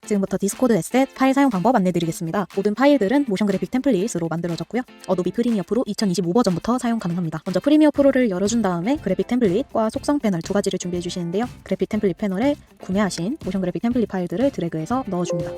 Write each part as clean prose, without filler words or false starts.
지금부터 디스코드 에셋 파일 사용 방법 안내드리겠습니다. 모든 파일들은 모션 그래픽 템플릿으로 만들어졌고요. 어도비 프리미어 프로 2025 버전부터 사용 가능합니다. 먼저 프리미어 프로를 열어준 다음에 그래픽 템플릿과 속성 패널 두 가지를 준비해 주시는데요. 그래픽 템플릿 패널에 구매하신 모션 그래픽 템플릿 파일들을 드래그해서 넣어줍니다.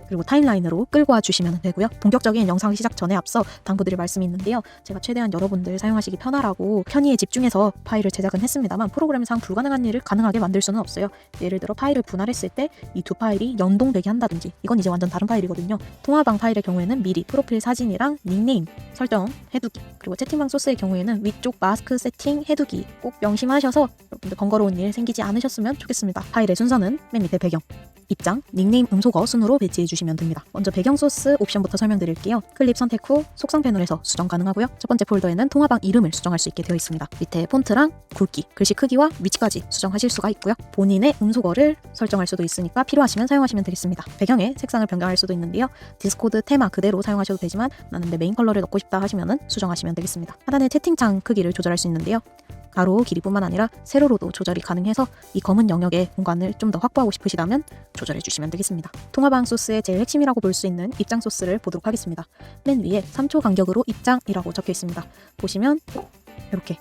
그리고 타임라인으로 끌고 와주시면 되고요. 본격적인 영상 시작 전에 앞서 당부드릴 말씀이 있는데요. 제가 최대한 여러분들 사용하시기 편하라고 편의에 집중해서 파일을 제작은 했습니다만 프로그램상 불가능한 일을 가능하게 만들 수는 없어요. 예를 들어 파일을 분할했을 때 이 두 파일이 연동되게 한다든지, 이건 이제 완전 다른 파일이거든요. 통화방 파일의 경우에는 미리 프로필 사진이랑 닉네임 설정해두기, 그리고 채팅방 소스의 경우에는 위쪽 마스크 세팅 해두기 꼭 명심하셔서 여러분들 번거로운 일 생기지 않으셨으면 좋겠습니다. 파일의 순서는 맨 밑에 배경, 입장, 닉네임, 음소거 순으로 배치해 주시면 됩니다. 먼저 배경 소스 옵션부터 설명드릴게요. 클립 선택 후 속성 패널에서 수정 가능하고요. 첫 번째 폴더에는 통화방 이름을 수정할 수 있게 되어 있습니다. 밑에 폰트랑 굵기, 글씨 크기와 위치까지 수정하실 수가 있고요. 본인의 음소거를 설정할 수도 있으니까 필요하시면 사용하시면 되겠습니다. 배경의 색상을 변경할 수도 있는데요. 디스코드 테마 그대로 사용하셔도 되지만 나는 내 메인 컬러를 넣고 싶다 하시면 수정하시면 되겠습니다. 하단에 채팅창 크기를 조절할 수 있는데요. 가로 길이뿐만 아니라 세로로도 조절이 가능해서 이 검은 영역의 공간을 좀 더 확보하고 싶으시다면 조절해 주시면 되겠습니다. 통화방 소스의 제일 핵심이라고 볼 수 있는 입장 소스를 보도록 하겠습니다. 맨 위에 3초 간격으로 입장이라고 적혀 있습니다. 보시면 이렇게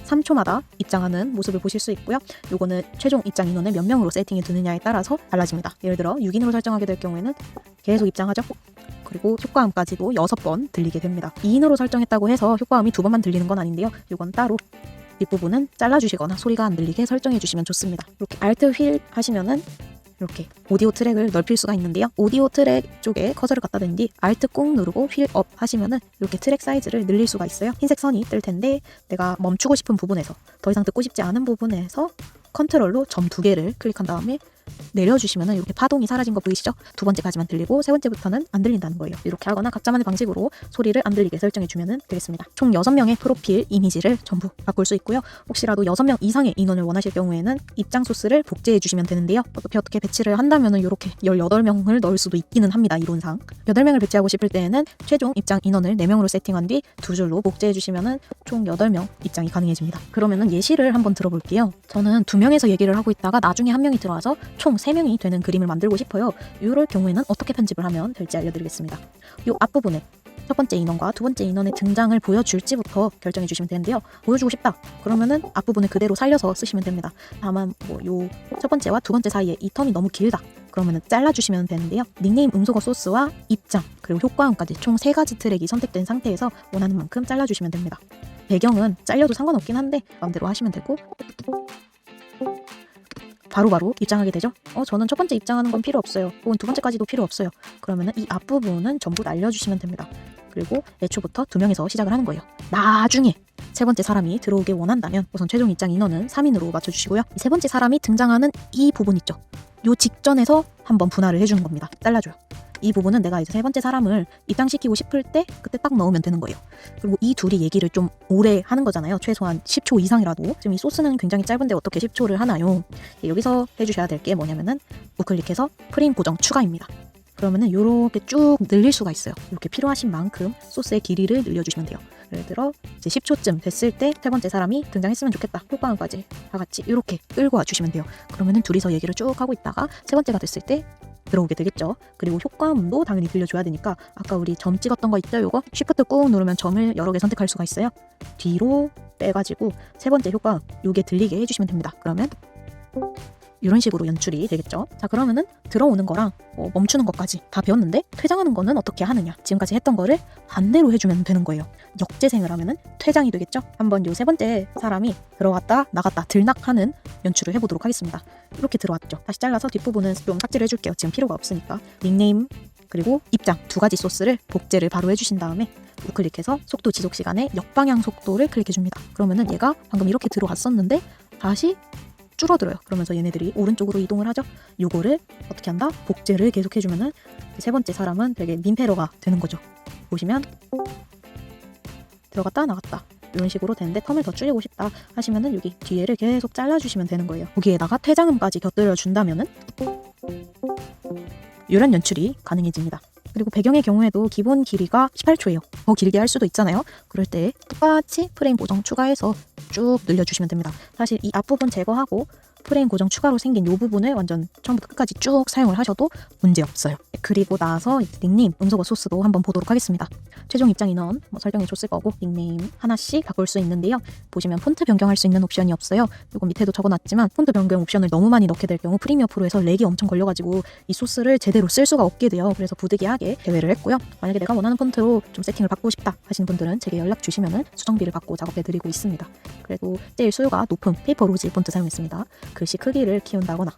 3초마다 입장하는 모습을 보실 수 있고요. 요거는 최종 입장 인원을 몇 명으로 세팅이 되느냐에 따라서 달라집니다. 예를 들어 6인으로 설정하게 될 경우에는 계속 입장하죠. 그리고 효과음까지도 6번 들리게 됩니다. 2인으로 설정했다고 해서 효과음이 2번만 들리는 건 아닌데요. 요건 따로 뒷부분은 잘라주시거나 소리가 안 들리게 설정해주시면 좋습니다. 이렇게 Alt 휠 하시면은 이렇게 오디오 트랙을 넓힐 수가 있는데요. 오디오 트랙 쪽에 커서를 갖다 댄 뒤 Alt 꾹 누르고 휠 업 하시면은 이렇게 트랙 사이즈를 늘릴 수가 있어요. 흰색 선이 뜰 텐데 내가 멈추고 싶은 부분에서, 더 이상 듣고 싶지 않은 부분에서 컨트롤로 점 2개를 클릭한 다음에 내려주시면 이렇게 파동이 사라진 거 보이시죠? 두 번째까지만 들리고 세 번째부터는 안 들린다는 거예요. 이렇게 하거나 각자만의 방식으로 소리를 안 들리게 설정해주면 되겠습니다. 총 6명의 프로필 이미지를 전부 바꿀 수 있고요. 혹시라도 6명 이상의 인원을 원하실 경우에는 입장 소스를 복제해주시면 되는데요. 어떻게 배치를 한다면 이렇게 18명을 넣을 수도 있기는 합니다. 이론상 8명을 배치하고 싶을 때에는 최종 입장 인원을 4명으로 세팅한 뒤 두 줄로 복제해주시면 총 8명 입장이 가능해집니다. 그러면 예시를 한번 들어볼게요. 저는 2명에서 얘기를 하고 있다가 나중에 1명이 들어와서 총 3명이 되는 그림을 만들고 싶어요. 이럴 경우에는 어떻게 편집을 하면 될지 알려드리겠습니다. 이 앞부분에 첫 번째 인원과 두 번째 인원의 등장을 보여줄지부터 결정해 주시면 되는데요. 보여주고 싶다 그러면은 앞부분을 그대로 살려서 쓰시면 됩니다. 다만 요 첫 번째와 두 번째 사이에 이 텀이 너무 길다 그러면은 잘라주시면 되는데요. 닉네임 음소거 소스와 입장 그리고 효과음까지 총 3가지 트랙이 선택된 상태에서 원하는 만큼 잘라주시면 됩니다. 배경은 잘려도 상관없긴 한데 마음대로 하시면 되고 바로바로 입장하게 되죠. 저는 첫 번째 입장하는 건 필요 없어요. 혹은 두 번째까지도 필요 없어요. 그러면은 이 앞부분은 전부 날려주시면 됩니다. 그리고 애초부터 2명에서 시작을 하는 거예요. 나중에 세 번째 사람이 들어오길 원한다면 우선 최종 입장 인원은 3인으로 맞춰주시고요. 이 세 번째 사람이 등장하는 이 부분 있죠. 요 직전에서 한번 분할을 해주는 겁니다. 잘라줘요. 이 부분은 내가 이제 세 번째 사람을 입장시키고 싶을 때 그때 딱 넣으면 되는 거예요. 그리고 이 둘이 얘기를 좀 오래 하는 거잖아요. 최소한 10초 이상이라도. 지금 이 소스는 굉장히 짧은데 어떻게 10초를 하나요? 여기서 해주셔야 될 게 뭐냐면은 우클릭해서 프레임 고정 추가입니다. 그러면은 이렇게 쭉 늘릴 수가 있어요. 이렇게 필요하신 만큼 소스의 길이를 늘려주시면 돼요. 예를 들어 이제 10초쯤 됐을 때 세 번째 사람이 등장했으면 좋겠다. 효과음까지 다 같이 이렇게 끌고 와주시면 돼요. 그러면은 둘이서 얘기를 쭉 하고 있다가 세 번째가 됐을 때 들어오게 되겠죠. 그리고 효과음도 당연히 들려줘야 되니까 아까 우리 점 찍었던 거 있죠? 요거 쉬프트 꾹 누르면 점을 여러 개 선택할 수가 있어요. 뒤로 빼가지고 세 번째 효과음 요게 들리게 해주시면 됩니다. 그러면 이런 식으로 연출이 되겠죠. 자, 그러면은 들어오는 거랑 멈추는 것까지 다 배웠는데 퇴장하는 거는 어떻게 하느냐. 지금까지 했던 거를 반대로 해주면 되는 거예요. 역재생을 하면은 퇴장이 되겠죠. 한번 요 세 번째 사람이 들어왔다 나갔다 들락하는 연출을 해보도록 하겠습니다. 이렇게 들어왔죠. 다시 잘라서 뒷부분은 좀 삭제를 해줄게요. 지금 필요가 없으니까. 닉네임 그리고 입장 두 가지 소스를 복제를 바로 해주신 다음에 우클릭해서 속도 지속 시간에 역방향 속도를 클릭해줍니다. 그러면은 얘가 방금 이렇게 들어왔었는데 다시 줄어들어요. 그러면서 얘네들이 오른쪽으로 이동을 하죠. 요거를 어떻게 한다? 복제를 계속 해주면은 세 번째 사람은 되게 민폐러가 되는 거죠. 보시면 들어갔다 나갔다 이런 식으로 되는데 텀을 더 줄이고 싶다 하시면은 여기 뒤에를 계속 잘라주시면 되는 거예요. 거기에다가 퇴장음까지 곁들여 준다면은 이런 연출이 가능해집니다. 그리고 배경의 경우에도 기본 길이가 18초예요. 더 길게 할 수도 있잖아요. 그럴 때 똑같이 프레임 보정 추가해서 쭉 늘려주시면 됩니다. 사실 이 앞부분 제거하고 프레임 고정 추가로 생긴 이 부분을 완전 처음부터 끝까지 쭉 사용을 하셔도 문제없어요. 그리고 나서 닉네임, 음소거 소스도 한번 보도록 하겠습니다. 최종 입장 인원 설정해 줬을 거고 닉네임 하나씩 바꿀 수 있는데요. 보시면 폰트 변경할 수 있는 옵션이 없어요. 이거 밑에도 적어놨지만 폰트 변경 옵션을 너무 많이 넣게 될 경우 프리미어 프로에서 렉이 엄청 걸려가지고 이 소스를 제대로 쓸 수가 없게 돼요. 그래서 부득이하게 제외를 했고요. 만약에 내가 원하는 폰트로 좀 세팅을 바꾸고 싶다 하시는 분들은 제게 연락 주시면 수정비를 받고 작업해드리고 있습니다. 그래도 제일 수요가 높은 페이퍼 로지 폰트 사용했습니다. 글씨 크기를 키운다거나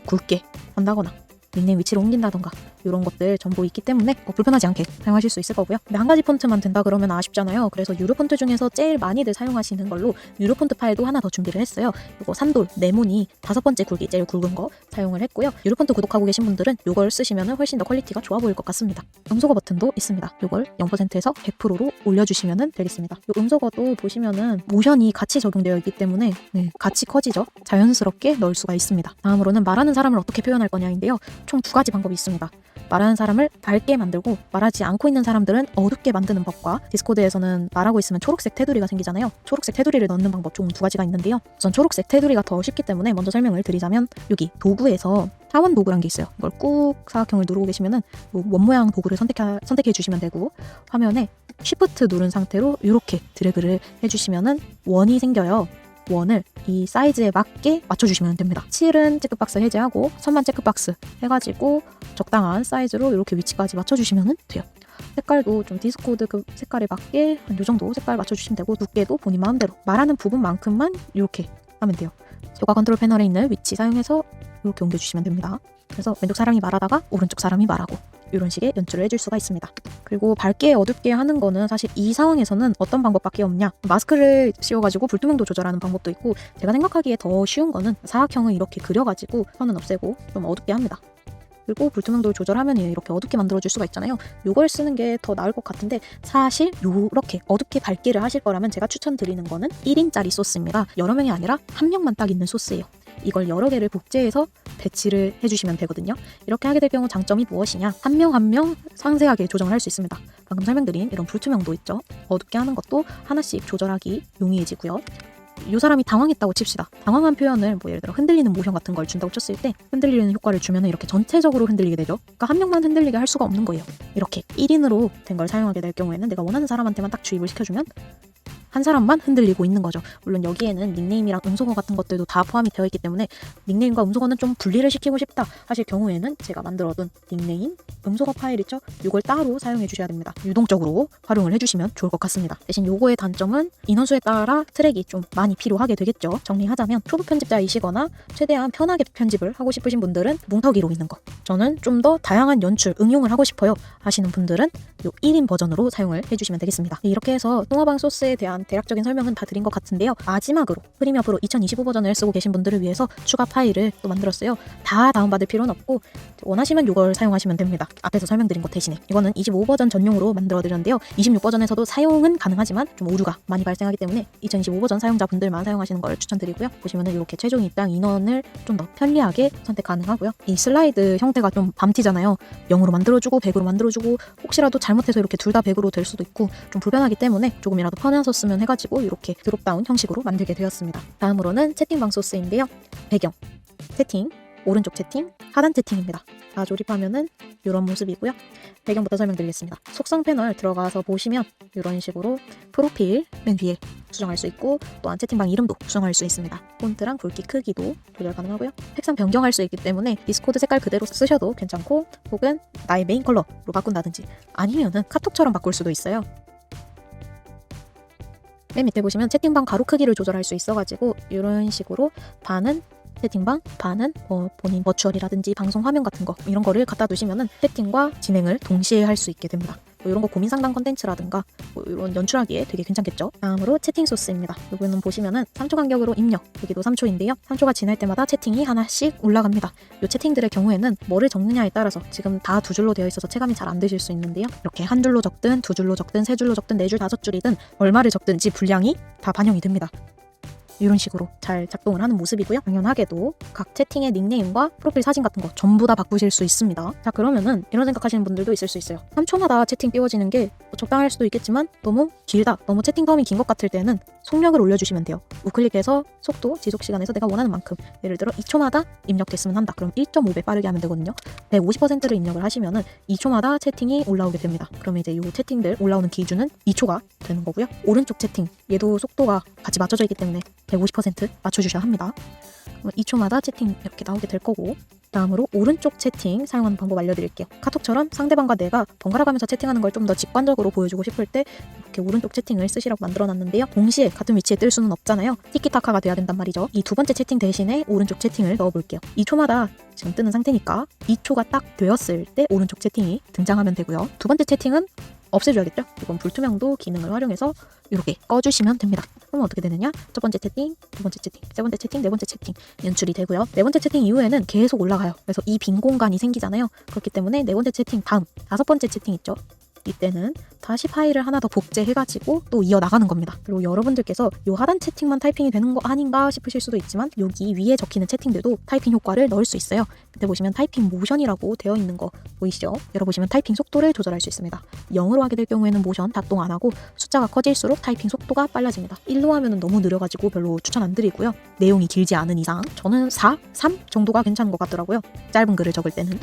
굵게 한다거나 닉네임 위치를 옮긴다던가 이런 것들 전부 있기 때문에 불편하지 않게 사용하실 수 있을 거고요. 근데 한 가지 폰트만 된다 그러면 아쉽잖아요. 그래서 유료 폰트 중에서 제일 많이들 사용하시는 걸로 유료 폰트 파일도 하나 더 준비를 했어요. 이거 산돌, 네모니 5번째 굵기 제일 굵은 거 사용을 했고요. 유료 폰트 구독하고 계신 분들은 이걸 쓰시면 훨씬 더 퀄리티가 좋아 보일 것 같습니다. 음소거 버튼도 있습니다. 이걸 0%에서 100%로 올려주시면 되겠습니다. 이 음소거도 보시면은 모션이 같이 적용되어 있기 때문에 같이 커지죠. 자연스럽게 넣을 수가 있습니다. 다음으로는 말하는 사람을 어떻게 표현할 거냐인데요. 총 2가지 방법이 있습니다. 말하는 사람을 밝게 만들고 말하지 않고 있는 사람들은 어둡게 만드는 법과 디스코드에서는 말하고 있으면 초록색 테두리가 생기잖아요. 초록색 테두리를 넣는 방법 총 2가지가 있는데요. 우선 초록색 테두리가 더 쉽기 때문에 먼저 설명을 드리자면 여기 도구에서 타원 도구란 게 있어요. 이걸 꾹 사각형을 누르고 계시면은 원 모양 도구를 선택해 주시면 되고 화면에 Shift 누른 상태로 이렇게 드래그를 해주시면은 원이 생겨요. 원을 이 사이즈에 맞게 맞춰주시면 됩니다. 7은 체크박스 해제하고 선만 체크박스 해가지고 적당한 사이즈로 이렇게 위치까지 맞춰주시면 돼요. 색깔도 좀 디스코드 그 색깔에 맞게 한 요 정도 색깔 맞춰주시면 되고 두께도 본인 마음대로 말하는 부분만큼만 이렇게 하면 돼요. 효과 컨트롤 패널에 있는 위치 사용해서 이렇게 옮겨주시면 됩니다. 그래서 왼쪽 사람이 말하다가 오른쪽 사람이 말하고 이런 식의 연출을 해줄 수가 있습니다. 그리고 밝게 어둡게 하는 거는 사실 이 상황에서는 어떤 방법밖에 없냐, 마스크를 씌워가지고 불투명도 조절하는 방법도 있고 제가 생각하기에 더 쉬운 거는 사각형을 이렇게 그려가지고 선은 없애고 좀 어둡게 합니다. 그리고 불투명도를 조절하면 이렇게 어둡게 만들어줄 수가 있잖아요. 이걸 쓰는 게 더 나을 것 같은데 사실 이렇게 어둡게 밝게를 하실 거라면 제가 추천드리는 거는 1인짜리 소스입니다. 여러 명이 아니라 한 명만 딱 있는 소스예요. 이걸 여러 개를 복제해서 배치를 해주시면 되거든요. 이렇게 하게 될 경우 장점이 무엇이냐, 한 명 한 명 상세하게 조정을 할 수 있습니다. 방금 설명드린 이런 불투명도 있죠. 어둡게 하는 것도 하나씩 조절하기 용이해지고요. 이 사람이 당황했다고 칩시다. 당황한 표현을 예를 들어 흔들리는 모션 같은 걸 준다고 쳤을 때 흔들리는 효과를 주면 이렇게 전체적으로 흔들리게 되죠. 그러니까 한 명만 흔들리게 할 수가 없는 거예요. 이렇게 1인으로 된 걸 사용하게 될 경우에는 내가 원하는 사람한테만 딱 주입을 시켜주면 한 사람만 흔들리고 있는 거죠. 물론 여기에는 닉네임이랑 음소거 같은 것들도 다 포함이 되어 있기 때문에 닉네임과 음소거는 좀 분리를 시키고 싶다 하실 경우에는 제가 만들어둔 닉네임, 음소거 파일 있죠? 이걸 따로 사용해 주셔야 됩니다. 유동적으로 활용을 해주시면 좋을 것 같습니다. 대신 요거의 단점은 인원수에 따라 트랙이 좀 많이 필요하게 되겠죠. 정리하자면 초보 편집자이시거나 최대한 편하게 편집을 하고 싶으신 분들은 뭉터기로 있는 거, 저는 좀 더 다양한 연출, 응용을 하고 싶어요 하시는 분들은 요 1인 버전으로 사용을 해주시면 되겠습니다. 이렇게 해서 똥화방 소스에 대한 대략적인 설명은 다 드린 것 같은데요. 마지막으로 프리미어 프로 2025 버전을 쓰고 계신 분들을 위해서 추가 파일을 또 만들었어요. 다 다운받을 필요는 없고 원하시면 이걸 사용하시면 됩니다. 앞에서 설명드린 것 대신에 이거는 25 버전 전용으로 만들어드렸는데요. 26 버전에서도 사용은 가능하지만 좀 오류가 많이 발생하기 때문에 2025 버전 사용자분들만 사용하시는 걸 추천드리고요. 보시면은 이렇게 최종 입당 인원을 좀 더 편리하게 선택 가능하고요. 이 슬라이드 형태가 좀 밤티잖아요. 0으로 만들어주고 100으로 만들어주고 혹시라도 잘못해서 이렇게 둘 다 100으로 될 수도 있고 좀 불편하기 때문에 조금이라도 편해서 쓰면 해가지고 이렇게 드롭다운 형식으로 만들게 되었습니다. 다음으로는 채팅방 소스인데요. 배경, 채팅, 오른쪽 채팅, 하단 채팅입니다. 다 조립하면은 이런 모습이고요. 배경부터 설명드리겠습니다. 속성 패널 들어가서 보시면 이런 식으로 프로필 맨 위에 수정할 수 있고 또한 채팅방 이름도 수정할 수 있습니다. 폰트랑 굵기 크기도 조절 가능하고요. 색상 변경할 수 있기 때문에 디스코드 색깔 그대로 쓰셔도 괜찮고 혹은 나의 메인 컬러로 바꾼다든지 아니면은 카톡처럼 바꿀 수도 있어요. 맨 밑에 보시면 채팅방 가로 크기를 조절할 수 있어가지고 이런 식으로 반은 채팅방, 반은 본인 버추얼이라든지 방송 화면 같은 거 이런 거를 갖다 두시면은 채팅과 진행을 동시에 할 수 있게 됩니다. 이런 거 고민 상담 컨텐츠라든가 이런 연출하기에 되게 괜찮겠죠. 다음으로 채팅 소스입니다. 이거는 보시면은 3초 간격으로 입력, 여기도 3초인데요. 3초가 지날 때마다 채팅이 하나씩 올라갑니다. 이 채팅들의 경우에는 뭐를 적느냐에 따라서 지금 다 2줄로 되어 있어서 체감이 잘 안 되실 수 있는데요. 이렇게 한 줄로 적든 2줄로 적든 3줄로 적든 4줄 5줄이든 얼마를 적든지 분량이 다 반영이 됩니다. 이런 식으로 잘 작동을 하는 모습이고요. 당연하게도 각 채팅의 닉네임과 프로필 사진 같은 거 전부 다 바꾸실 수 있습니다. 자, 그러면은 이런 생각하시는 분들도 있을 수 있어요. 3초마다 채팅 띄워지는 게 적당할 수도 있겠지만 너무 길다, 너무 채팅 텀이 긴 것 같을 때는 속력을 올려주시면 돼요. 우클릭해서 속도, 지속 시간에서 내가 원하는 만큼, 예를 들어 2초마다 입력됐으면 한다. 그럼 1.5배 빠르게 하면 되거든요. 150%를 입력을 하시면은 2초마다 채팅이 올라오게 됩니다. 그러면 이제 이 채팅들 올라오는 기준은 2초가 되는 거고요. 오른쪽 채팅, 얘도 속도가 같이 맞춰져 있기 때문에 150% 맞춰주셔야 합니다. 2초마다 채팅 이렇게 나오게 될 거고, 다음으로 오른쪽 채팅 사용하는 방법 알려드릴게요. 카톡처럼 상대방과 내가 번갈아 가면서 채팅하는 걸 좀 더 직관적으로 보여주고 싶을 때 이렇게 오른쪽 채팅을 쓰시라고 만들어놨는데요. 동시에 같은 위치에 뜰 수는 없잖아요. 티키타카가 돼야 된단 말이죠. 이 두 번째 채팅 대신에 오른쪽 채팅을 넣어볼게요. 2초마다 지금 뜨는 상태니까 2초가 딱 되었을 때 오른쪽 채팅이 등장하면 되고요. 두 번째 채팅은 없애줘야겠죠? 이건 불투명도 기능을 활용해서 이렇게 꺼주시면 됩니다. 그러면 어떻게 되느냐? 첫 번째 채팅, 두 번째 채팅, 세 번째 채팅, 네 번째 채팅 연출이 되고요. 네 번째 채팅 이후에는 계속 올라가요. 그래서 이 빈 공간이 생기잖아요. 그렇기 때문에 네 번째 채팅 다음 다섯 번째 채팅 있죠? 이때는 다시 파일을 하나 더 복제해가지고 또 이어나가는 겁니다. 그리고 여러분들께서 이 하단 채팅만 타이핑이 되는 거 아닌가 싶으실 수도 있지만 여기 위에 적히는 채팅들도 타이핑 효과를 넣을 수 있어요. 그때 보시면 타이핑 모션이라고 되어 있는 거 보이시죠? 열어보시면 타이핑 속도를 조절할 수 있습니다. 0으로 하게 될 경우에는 모션 작동 안 하고 숫자가 커질수록 타이핑 속도가 빨라집니다. 1로 하면 너무 느려가지고 별로 추천 안 드리고요. 내용이 길지 않은 이상 저는 4, 3 정도가 괜찮은 것 같더라고요. 짧은 글을 적을 때는.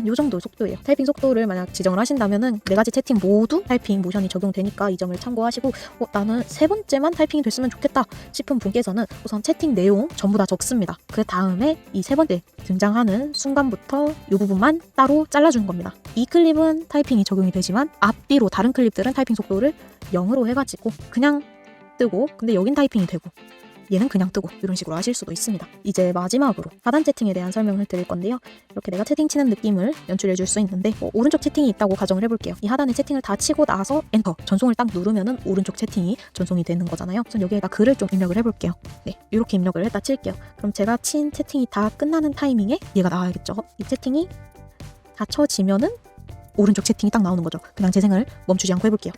요 정도 속도예요. 타이핑 속도를 만약 지정을 하신다면은 네 가지 채팅 모두 타이핑 모션이 적용되니까 이 점을 참고하시고 나는 세 번째만 타이핑이 됐으면 좋겠다 싶은 분께서는 우선 채팅 내용 전부 다 적습니다. 그 다음에 이 세 번째 등장하는 순간부터 이 부분만 따로 잘라주는 겁니다. 이 클립은 타이핑이 적용이 되지만 앞뒤로 다른 클립들은 타이핑 속도를 0으로 해가지고 그냥 뜨고, 근데 여긴 타이핑이 되고 얘는 그냥 뜨고 이런 식으로 하실 수도 있습니다. 이제 마지막으로 하단 채팅에 대한 설명을 드릴 건데요. 이렇게 내가 채팅 치는 느낌을 연출해 줄 수 있는데 오른쪽 채팅이 있다고 가정을 해볼게요. 이 하단에 채팅을 다 치고 나서 엔터 전송을 딱 누르면은 오른쪽 채팅이 전송이 되는 거잖아요. 그래서 여기에다 글을 좀 입력을 해볼게요. 네, 이렇게 입력을 했다 칠게요. 그럼 제가 친 채팅이 다 끝나는 타이밍에 얘가 나와야겠죠. 이 채팅이 다 쳐지면은 오른쪽 채팅이 딱 나오는 거죠. 그냥 재생을 멈추지 않고 해볼게요.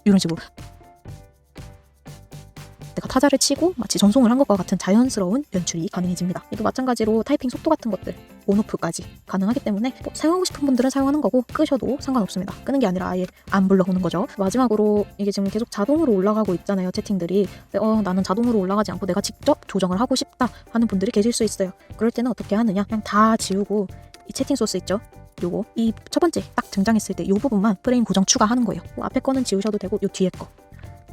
이런 식으로 내가 타자를 치고 마치 전송을 한 것과 같은 자연스러운 연출이 가능해집니다. 또 마찬가지로 타이핑 속도 같은 것들 온오프까지 가능하기 때문에 사용하고 싶은 분들은 사용하는 거고 끄셔도 상관없습니다. 끄는 게 아니라 아예 안 불러오는 거죠. 마지막으로 이게 지금 계속 자동으로 올라가고 있잖아요. 채팅들이. 나는 자동으로 올라가지 않고 내가 직접 조정을 하고 싶다 하는 분들이 계실 수 있어요. 그럴 때는 어떻게 하느냐, 그냥 다 지우고 이 채팅 소스 있죠? 요거 이 첫 번째 딱 등장했을 때 이 부분만 프레임 고정 추가하는 거예요. 앞에 거는 지우셔도 되고 요 뒤에 거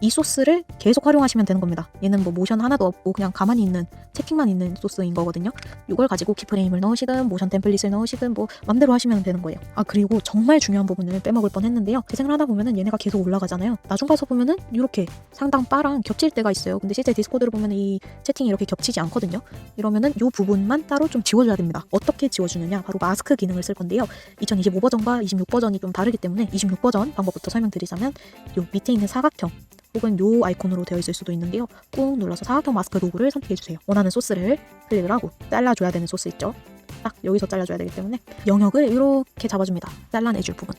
이 소스를 계속 활용하시면 되는 겁니다. 얘는 모션 하나도 없고 그냥 가만히 있는 채팅만 있는 소스인 거거든요. 이걸 가지고 키프레임을 넣으시든 모션 템플릿을 넣으시든 맘대로 하시면 되는 거예요. 그리고 정말 중요한 부분을 빼먹을 뻔했는데요. 재생을 하다 보면은 얘네가 계속 올라가잖아요. 나중 가서 보면은 이렇게 상당 바랑 겹칠 때가 있어요. 근데 실제 디스코드를 보면은 이 채팅이 이렇게 겹치지 않거든요. 이러면은 이 부분만 따로 좀 지워줘야 됩니다. 어떻게 지워주느냐? 바로 마스크 기능을 쓸 건데요. 2025 버전과 26 버전이 좀 다르기 때문에 26 버전 방법부터 설명드리자면 요 밑에 있는 사각형 혹은 요 아이콘으로 되어 있을 수도 있는데요. 꾹 눌러서 사각형 마스크 도구를 선택해주세요. 원하는 소스를 클릭을 하고 잘라줘야 되는 소스 있죠. 딱 여기서 잘라줘야 되기 때문에 영역을 이렇게 잡아줍니다. 잘라내줄 부분.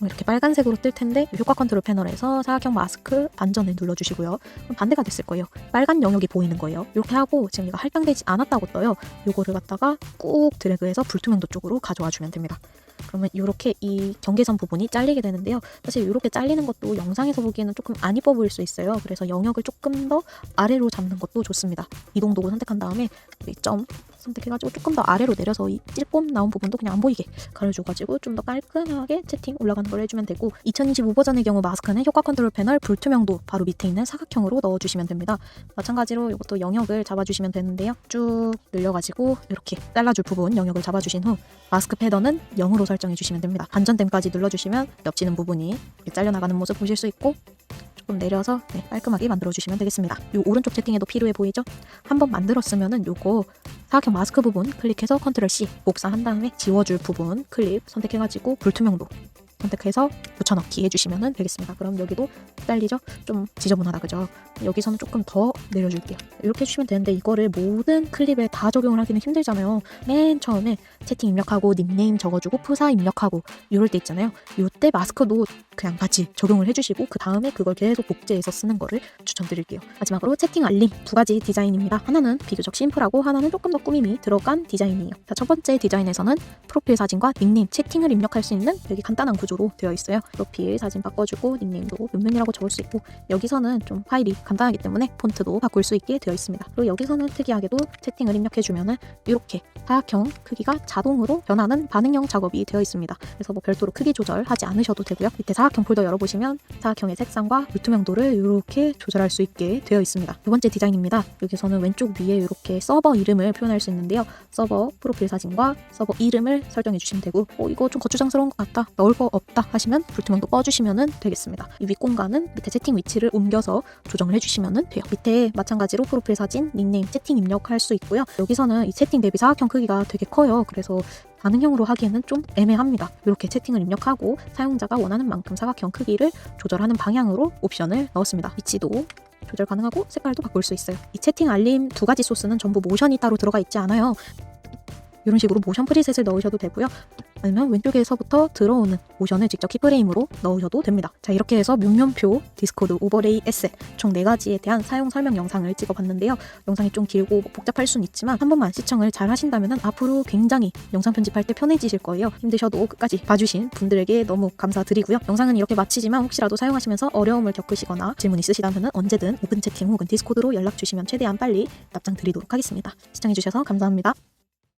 이렇게 빨간색으로 뜰 텐데 효과 컨트롤 패널에서 사각형 마스크 반전을 눌러주시고요. 그럼 반대가 됐을 거예요. 빨간 영역이 보이는 거예요. 이렇게 하고 지금 얘가 할당되지 않았다고 떠요. 요거를 갖다가 꾹 드래그해서 불투명도 쪽으로 가져와 주면 됩니다. 그러면 이렇게 이 경계선 부분이 잘리게 되는데요. 사실 이렇게 잘리는 것도 영상에서 보기에는 조금 안 이뻐 보일 수 있어요. 그래서 영역을 조금 더 아래로 잡는 것도 좋습니다. 이동 도구 선택한 다음에 이 점 선택해가지고 조금 더 아래로 내려서 이 찔뽐 나온 부분도 그냥 안 보이게 가려줘가지고 좀 더 깔끔하게 채팅 올라가는 걸 해주면 되고, 2025 버전의 경우 마스크는 효과 컨트롤 패널 불투명도 바로 밑에 있는 사각형으로 넣어주시면 됩니다. 마찬가지로 이것도 영역을 잡아주시면 되는데요. 쭉 늘려가지고 이렇게 잘라줄 부분 영역을 잡아주신 후 마스크 패턴은 0으로 설정해주시면 됩니다. 반전댐까지 눌러주시면 겹치는 부분이 이렇게 잘려나가는 모습 보실 수 있고, 조금 내려서 깔끔하게 만들어주시면 되겠습니다. 이 오른쪽 채팅에도 필요해 보이죠? 한번 만들었으면은 요거 사각형 마스크 부분 클릭해서 컨트롤 C 복사한 다음에 지워줄 부분 클립 선택해가지고 불투명도 선택해서 붙여넣기 해주시면 되겠습니다. 그럼 여기도 잘리죠? 좀 지저분하다, 그죠? 여기서는 조금 더 내려줄게요. 이렇게 해주시면 되는데 이거를 모든 클립에 다 적용을 하기는 힘들잖아요. 맨 처음에 채팅 입력하고 닉네임 적어주고 프사 입력하고 이럴 때 있잖아요. 이때 마스크도 그냥 같이 적용을 해주시고 그 다음에 그걸 계속 복제해서 쓰는 거를 추천드릴게요. 마지막으로 채팅 알림 2가지 디자인입니다. 하나는 비교적 심플하고 하나는 조금 더 꾸밈이 들어간 디자인이에요. 자, 첫 번째 디자인에서는 프로필 사진과 닉네임, 채팅을 입력할 수 있는 되게 간단한 구조로 되어 있어요. 프로필 사진 바꿔주고 닉네임도 몇몇이라고 적을 수 있고 여기서는 좀 파일이 간단하기 때문에 폰트도 바꿀 수 있게 되어 있습니다. 그리고 여기서는 특이하게도 채팅을 입력해주면은 이렇게 사각형 크기가 자동으로 변하는 반응형 작업이 되어 있습니다. 그래서 뭐 별도로 크기 조절하지 않으셔도 되고요. 밑에 사각형 폴더 열어보시면 사각형의 색상과 불투명도를 이렇게 조절할 수 있게 되어 있습니다. 두 번째 디자인입니다. 여기서는 왼쪽 위에 이렇게 서버 이름을 표현할 수 있는데요. 서버 프로필 사진과 서버 이름을 설정해 주시면 되고 이거 좀 거추장스러운 것 같다, 넣을 거 없다 하시면 불투명도 꺼주시면 되겠습니다. 이 윗공간은 밑에 채팅 위치를 옮겨서 조정을 해주시면 돼요. 밑에 마찬가지로 프로필 사진, 닉네임, 채팅 입력할 수 있고요. 여기서는 이 채팅 대비 사각형 크기가 되게 커요. 그래서 반응형으로 하기에는 좀 애매합니다. 이렇게 채팅을 입력하고 사용자가 원하는 만큼 사각형 크기를 조절하는 방향으로 옵션을 넣었습니다. 위치도 조절 가능하고 색깔도 바꿀 수 있어요. 이 채팅 알림 2가지 소스는 전부 모션이 따로 들어가 있지 않아요. 이런 식으로 모션 프리셋을 넣으셔도 되고요. 아니면 왼쪽에서부터 들어오는 모션을 직접 키프레임으로 넣으셔도 됩니다. 자, 이렇게 해서 명령표, 디스코드, 오버레이, 에셋 총 4가지에 대한 사용 설명 영상을 찍어봤는데요. 영상이 좀 길고 복잡할 수는 있지만 한 번만 시청을 잘 하신다면 앞으로 굉장히 영상 편집할 때 편해지실 거예요. 힘드셔도 끝까지 봐주신 분들에게 너무 감사드리고요. 영상은 이렇게 마치지만 혹시라도 사용하시면서 어려움을 겪으시거나 질문 있으시다면 언제든 오픈 채팅 혹은 디스코드로 연락 주시면 최대한 빨리 답장 드리도록 하겠습니다. 시청해주셔서 감사합니다.